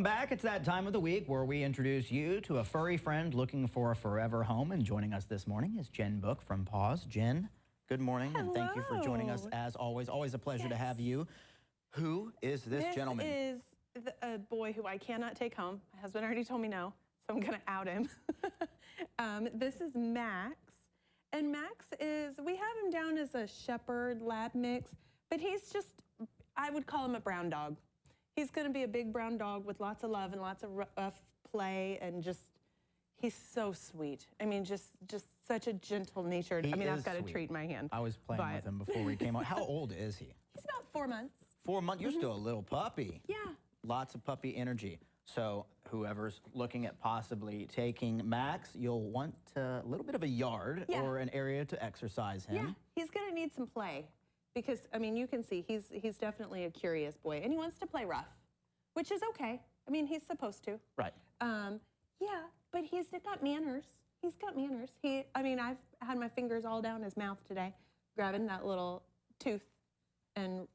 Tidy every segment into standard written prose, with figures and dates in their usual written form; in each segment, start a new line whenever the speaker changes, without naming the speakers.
back. It's that time of the week where we introduce you to a furry friend looking for a forever home. And joining us this morning is Jen Book from PAAWS. Jen, good morning, and thank you for joining us as always. Always a pleasure to have you. Who is this gentleman?
This is a boy who I cannot take home. My husband already told me no, so I'm going to out him. This is Max. And Max is, we have him down as a shepherd lab mix, but he's just, I would call him a brown dog. He's going to be a big brown dog with lots of love and lots of rough play, and just, he's so sweet. I mean, just such a gentle natured. I mean, I've got a treat in my hand.
I was playing with him before we came on. How old is he?
He's about 4 months.
4 months? You're still a little puppy.
Yeah.
Lots of puppy energy. So whoever's looking at possibly taking Max, you'll want a little bit of a yard or an area to exercise him.
Yeah, he's going to need some play. Because, I mean, you can see he's definitely a curious boy, and he wants to play rough, which is okay. I mean, he's supposed to.
Right.
Yeah, but he's got manners. He's got manners. I mean, I've had my fingers all down his mouth today, grabbing that little tooth, and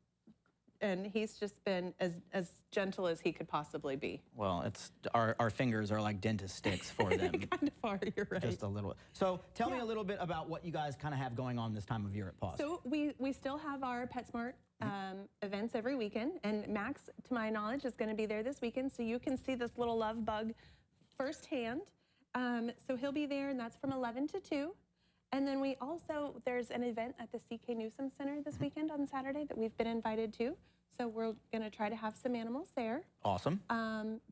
he's just been as gentle as he could possibly be.
Well, it's our fingers are like dentist sticks for them.
Kind of are, you're right.
Just a little. So tell me a little bit about what you guys kind of have going on this time of year at PAAWS.
So we still have our PetSmart events every weekend, and Max, to my knowledge, is going to be there this weekend, so you can see this little love bug firsthand. So he'll be there, and that's from 11 to 2. And then there's an event at the C.K. Newsom Center this weekend on Saturday that we've been invited to. So we're going to try to have some animals there.
Awesome.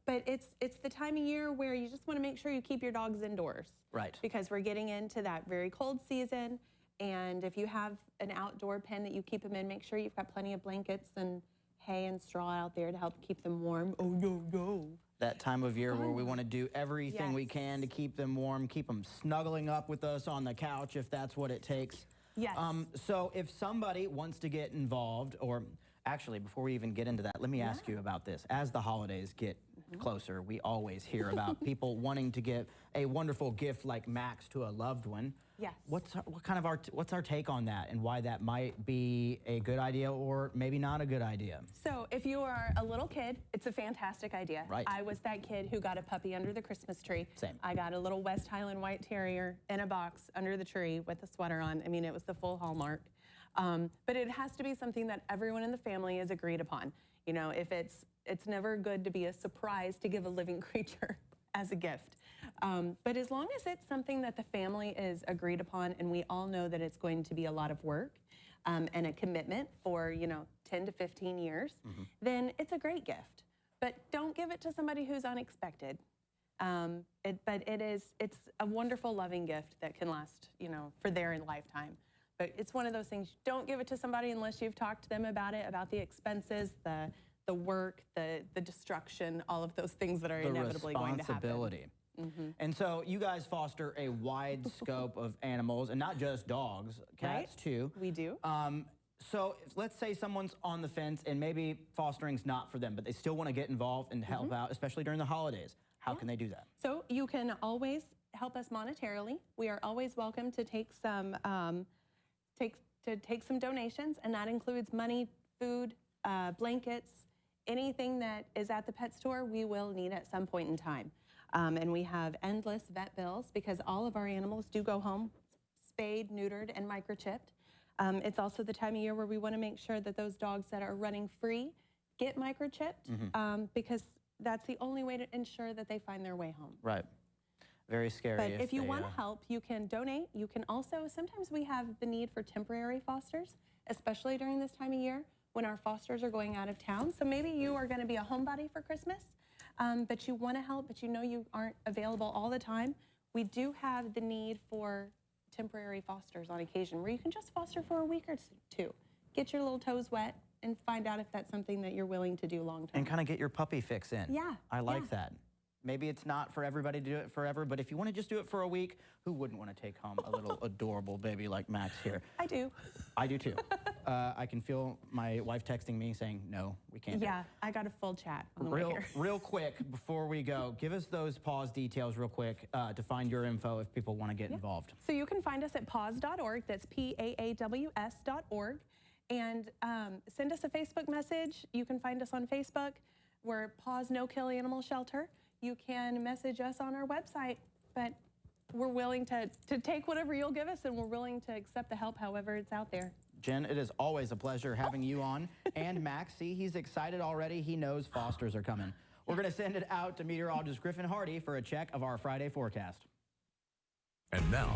But it's the time of year where you just want to make sure you keep your dogs indoors.
Right.
Because we're getting into that very cold season. And if you have an outdoor pen that you keep them in, make sure you've got plenty of blankets and hay and straw out there to help keep them warm. Oh, no.
That time of year where we want to do everything we can to keep them warm, keep them snuggling up with us on the couch if that's what it takes.
Yes.
So if somebody wants to get involved, or actually, before we even get into that, let me ask you about this. As the holidays get closer, we always hear about people wanting to give a wonderful gift like Max to a loved one.
Yes.
What's our take on that, and why that might be a good idea or maybe not a good idea?
So if you are a little kid, it's a fantastic idea.
Right.
I was that kid who got a puppy under the Christmas tree.
Same.
I got a little West Highland White Terrier in a box under the tree with a sweater on. I mean, it was the full hallmark. But it has to be something that everyone in the family is agreed upon. You know, if it's never good to be a surprise to give a living creature as a gift. But as long as it's something that the family is agreed upon, and we all know that it's going to be a lot of work and a commitment for, 10 to 15 years, then it's a great gift. But don't give it to somebody who's unexpected. But it's a wonderful, loving gift that can last, for their lifetime. But it's one of those things, don't give it to somebody unless you've talked to them about it, about the expenses, the work, the destruction, all of those things that are inevitably going to happen.
Responsibility. And so you guys foster a wide scope of animals, and not just dogs, cats too.
We do.
So let's say someone's on the fence and maybe fostering's not for them, but they still want to get involved and help out, especially during the holidays. How can they do that?
So you can always help us monetarily. We are always welcome to take some take some donations, and that includes money, food, blankets, anything that is at the pet store we will need at some point in time. And we have endless vet bills because all of our animals do go home spayed, neutered, and microchipped. It's also the time of year where we want to make sure that those dogs that are running free get microchipped because that's the only way to ensure that they find their way home.
Right. Very scary.
But if you want to help, you can donate. You can also, sometimes we have the need for temporary fosters, especially during this time of year when our fosters are going out of town. So maybe you are going to be a homebody for Christmas, but you want to help, but you know you aren't available all the time. We do have the need for temporary fosters on occasion where you can just foster for a week or two. Get your little toes wet and find out if that's something that you're willing to do long term.
And kind of get your puppy fix in.
Yeah.
I like that. Maybe it's not for everybody to do it forever, but if you want to just do it for a week, who wouldn't want to take home a little adorable baby like Max here?
I do.
I do too. I can feel my wife texting me saying, no, we can't.
Yeah, I got a full chat on the way here.
Real quick, before we go, give us those PAAWS details real quick to find your info if people want to get involved.
So you can find us at PAAWS.org. That's PAAWS.org. And send us a Facebook message. You can find us on Facebook. We're PAAWS No Kill Animal Shelter. You can message us on our website, but we're willing to take whatever you'll give us, and we're willing to accept the help however it's out there.
Jen, it is always a pleasure having you on. And Max, see, he's excited already. He knows fosters are coming. We're going to send it out to meteorologist Griffin Hardy for a check of our Friday forecast.
And now,